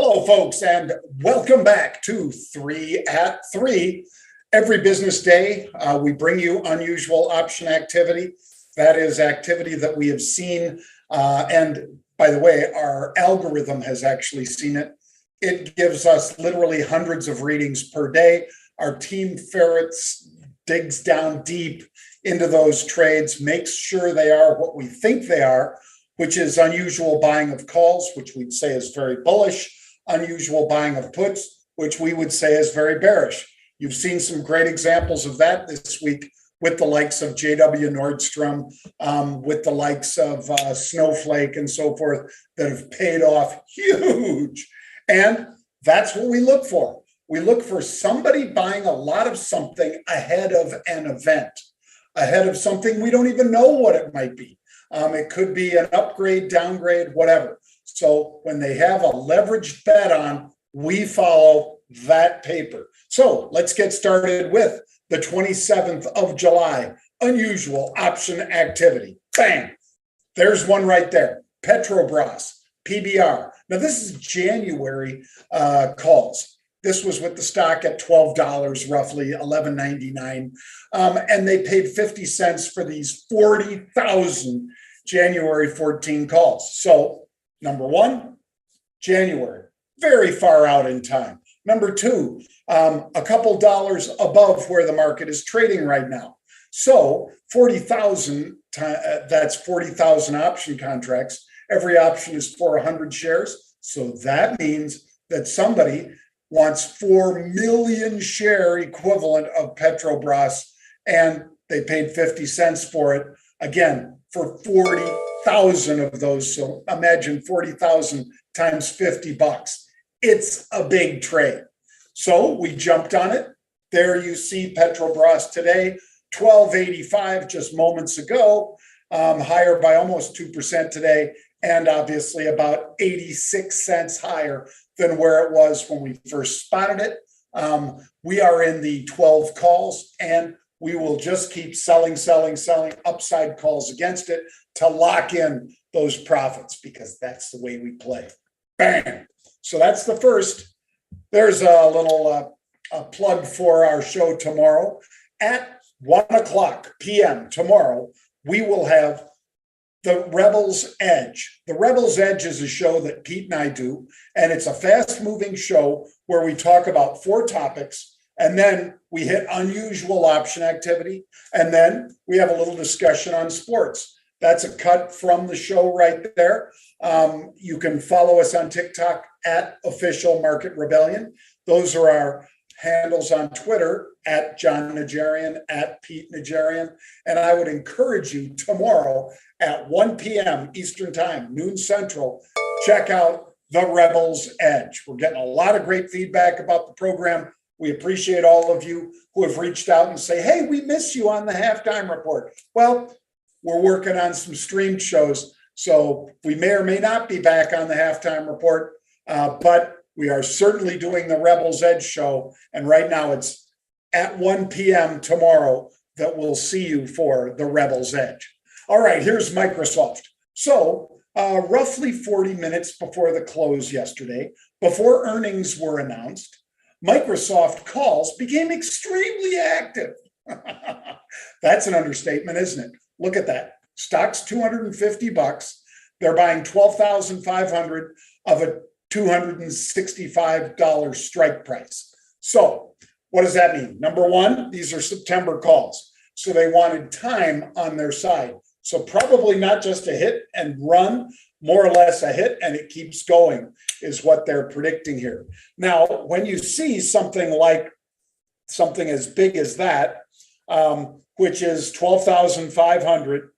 Hello, folks, and welcome back to 3 at 3. Every business day, we bring you unusual option activity. That is activity that we have seen. And by the way, our algorithm has actually seen it. It gives us literally hundreds of readings per day. Our team ferrets, digs down deep into those trades, makes sure they are what we think they are, which is unusual buying of calls, which we'd say is very bullish, unusual buying of puts, which we would say is very bearish. You've seen some great examples of that this week with the likes of JW Nordstrom, with the likes of Snowflake and so forth that have paid off huge. And that's what we look for. We look for somebody buying a lot of something ahead of an event, ahead of something we don't even know what it might be. It could be an upgrade, downgrade, whatever. So when they have a leveraged bet on, we follow that paper. So let's get started with the 27th of July, unusual option activity. Bang! There's one right there. Petrobras PBR. Now this is January calls. This was with the stock at $12, roughly $11.99. And they paid 50 cents for these 40,000 January 14 calls. So number one, January, very far out in time. Number two, a couple dollars above where the market is trading right now. So 40,000, that's 40,000 option contracts. Every option is for 100 shares. So that means that somebody wants 4 million share equivalent of Petrobras, and they paid 50 cents for it. Again, for 40,000 of those. So imagine 40,000 times 50 bucks. It's a big trade. So we jumped on it. There you see Petrobras today, 12.85 just moments ago, higher by almost 2% today, and obviously about 86 cents higher than where it was when we first spotted it. We are in the 12 calls, and we will just keep selling upside calls against it to lock in those profits, because that's the way we play. Bang. So that's the first. There's a little plug for our show tomorrow at 1:00 p.m. tomorrow. We will have the Rebel's Edge. The Rebel's Edge is a show that Pete and I do, and it's a fast-moving show where we talk about 4 topics, and then we hit unusual option activity, and then we have a little discussion on sports. That's a cut from the show right there. You can follow us on TikTok at Official Market Rebellion. Those are our handles on Twitter, at Jon Najarian, at Pete Najarian. And I would encourage you tomorrow at 1 p.m. Eastern Time, noon Central, check out the Rebel's Edge. We're getting a lot of great feedback about the program. We appreciate all of you who have reached out and say, hey, we miss you on the halftime report. Well, we're working on some streamed shows, so we may or may not be back on the halftime report, but we are certainly doing the Rebel's Edge show, and right now it's at 1 p.m. tomorrow that we'll see you for the Rebel's Edge. All right, here's Microsoft. So roughly 40 minutes before the close yesterday, before earnings were announced, Microsoft calls became extremely active. That's an understatement, isn't it? Look at that. Stock's 250 bucks. They're buying 12,500 of a $265 strike price. So what does that mean? Number one, these are September calls. So they wanted time on their side. So probably not just a hit and run, more or less a hit and it keeps going is what they're predicting here. Now, when you see something like something as big as that, which is 12,500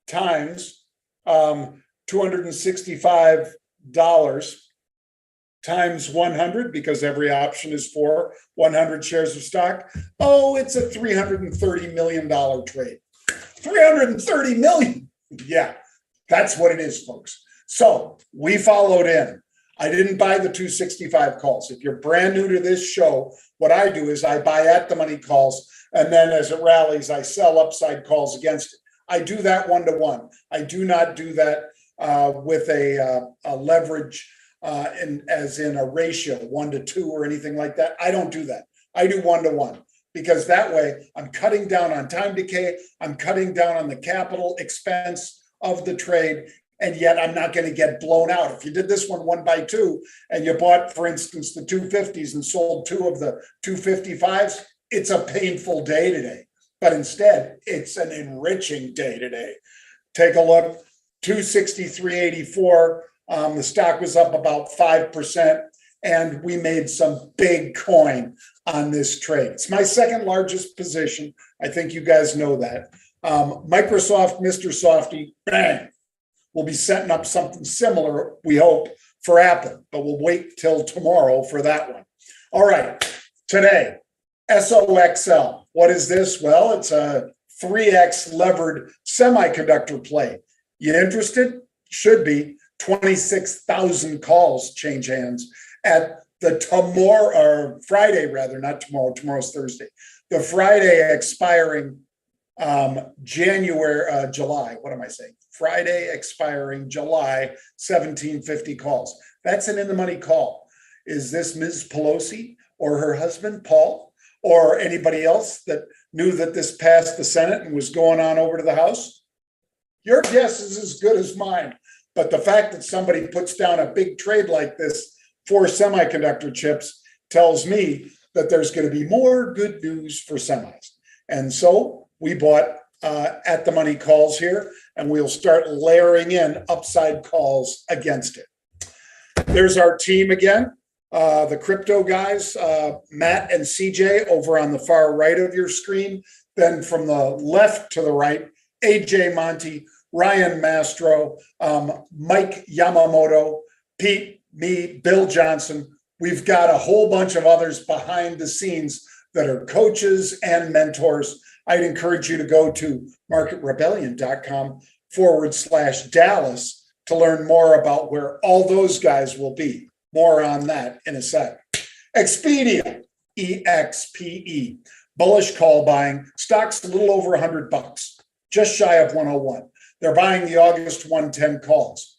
times $265 times 100, because every option is for 100 shares of stock. Oh, it's a $330 million trade. 330 million. Yeah, that's what it is, folks. So we followed in. I didn't buy the 265 calls. If you're brand new to this show, what I do is I buy at the money calls, and then as it rallies, I sell upside calls against it. I do that 1-to-1. I do not do that with a leverage as in a ratio 1-to-2 or anything like that. I don't do that. I do 1-to-1, because that way I'm cutting down on time decay. I'm cutting down on the capital expense of the trade. And yet I'm not going to get blown out. If you did this one 1-by-2 and you bought, for instance, the 250s and sold 2 of the 255s, it's a painful day today. But instead, it's an enriching day today. Take a look, 263.84. The stock was up about 5%, and we made some big coin on this trade. It's my second largest position. I think you guys know that. Microsoft, Mr. Softy, bang. We'll be setting up something similar, we hope, for Apple, but we'll wait till tomorrow for that one. All right, today, SOXL. What is this? Well, it's a 3x levered semiconductor play. You interested? Should be. 26,000 calls change hands at the tomorrow, or Friday rather, not tomorrow, tomorrow's Thursday. The Friday expiring July, what am I saying? Friday expiring July, 1750 calls. That's an in-the-money call. Is this Ms. Pelosi or her husband, Paul, or anybody else that knew that this passed the Senate and was going on over to the House? Your guess is as good as mine. But the fact that somebody puts down a big trade like this for semiconductor chips tells me that there's going to be more good news for semis. And so we bought at the money calls here, and we'll start layering in upside calls against it. There's our team again, the crypto guys, Matt and CJ over on the far right of your screen. Then from the left to the right, AJ Monty, Ryan Mastro, Mike Yamamoto, Pete, me, Bill Johnson. We've got a whole bunch of others behind the scenes that are coaches and mentors. I'd encourage you to go to marketrebellion.com/Dallas to learn more about where all those guys will be. More on that in a sec. Expedia, EXPE, bullish call buying. Stock's a little over $100, just shy of 101. They're buying the August 110 calls.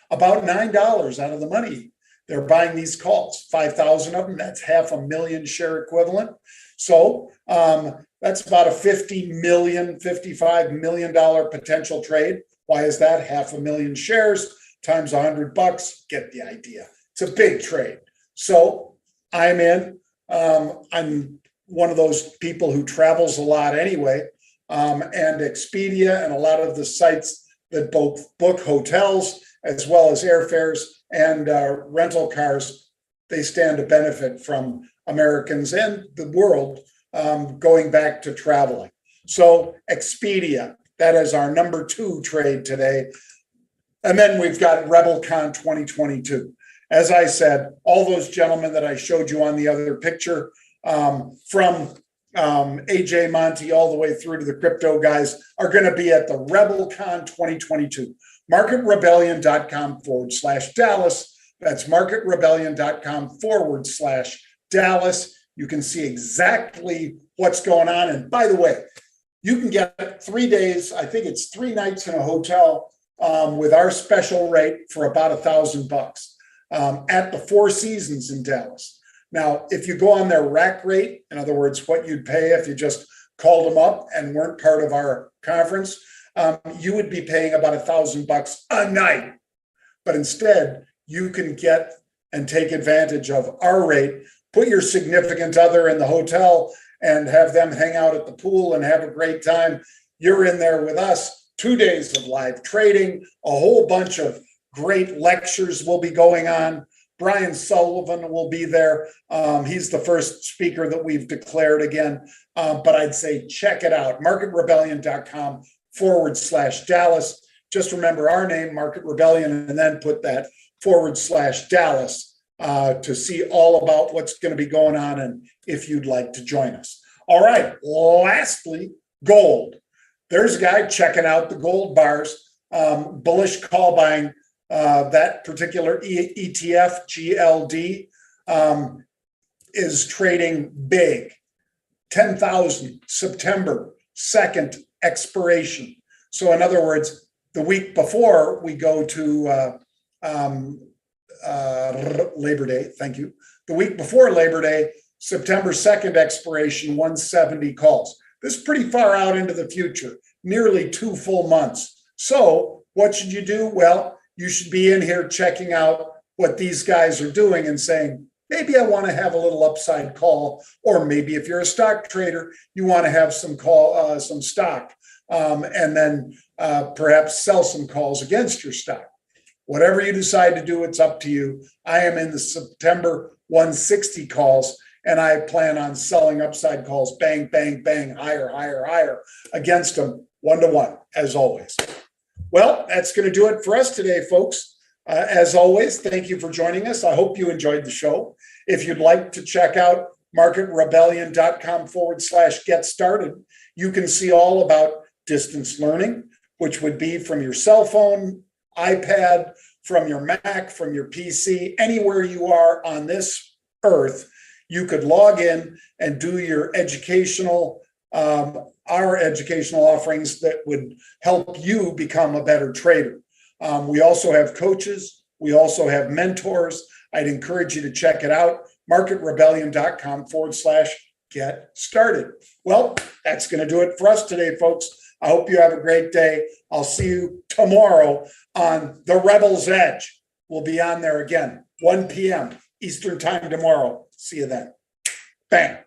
About $9 out of the money. They're buying these calls, 5,000 of them. That's 500,000 share equivalent. So that's about a $50 million, $55 million potential trade. Why is that? 500,000 shares times $100. Get the idea. It's a big trade. So I'm in. I'm one of those people who travels a lot anyway. And Expedia and a lot of the sites that both book hotels as well as airfares and rental cars, they stand to benefit from Americans and the world going back to traveling. So Expedia, that is our number 2 trade today. And then we've got Rebelcon 2022. As I said, all those gentlemen that I showed you on the other picture, from AJ Monty all the way through to the crypto guys, are going to be at the Rebelcon 2022. marketrebellion.com/Dallas. That's marketrebellion.com/Dallas. You can see exactly what's going on. And by the way, you can get 3 days, I think it's 3 nights in a hotel with our special rate for about $1,000 at the Four Seasons in Dallas. Now, if you go on their rack rate, in other words, what you'd pay if you just called them up and weren't part of our conference, you would be paying about $1,000 a night. But instead, you can get and take advantage of our rate, put your significant other in the hotel and have them hang out at the pool and have a great time. You're in there with us, 2 days of live trading, a whole bunch of great lectures will be going on. Brian Sullivan will be there. He's the first speaker that we've declared again. But I'd say check it out, marketrebellion.com/Dallas. Just remember our name, Market Rebellion, and then put that /Dallas to see all about what's going to be going on and if you'd like to join us. All right. Lastly, gold. There's a guy checking out the gold bars, bullish call buying. That particular ETF, GLD, is trading big. 10,000, September 2nd expiration. So in other words, the week before we go to Labor Day, thank you. The week before Labor Day, September 2nd expiration, 170 calls. This is pretty far out into the future, nearly 2 full months. So what should you do? Well, you should be in here checking out what these guys are doing and saying, maybe I want to have a little upside call, or maybe if you're a stock trader, you want to have some stock, and then perhaps sell some calls against your stock. Whatever you decide to do, it's up to you. I am in the September 160 calls, and I plan on selling upside calls, bang, bang, bang, higher, higher, higher against them 1-to-1, as always. Well, that's going to do it for us today, folks. As always, thank you for joining us. I hope you enjoyed the show. If you'd like to check out marketrebellion.com/get started, you can see all about distance learning, which would be from your cell phone, iPad, from your Mac, from your PC, anywhere you are on this earth, you could log in and do your educational our educational offerings that would help you become a better trader. We also have coaches. We also have mentors. I'd encourage you to check it out, marketrebellion.com/get started. Well, that's going to do it for us today, folks. I hope you have a great day. I'll see you tomorrow on The Rebel's Edge. We'll be on there again, 1 p.m. Eastern time tomorrow. See you then. Bang.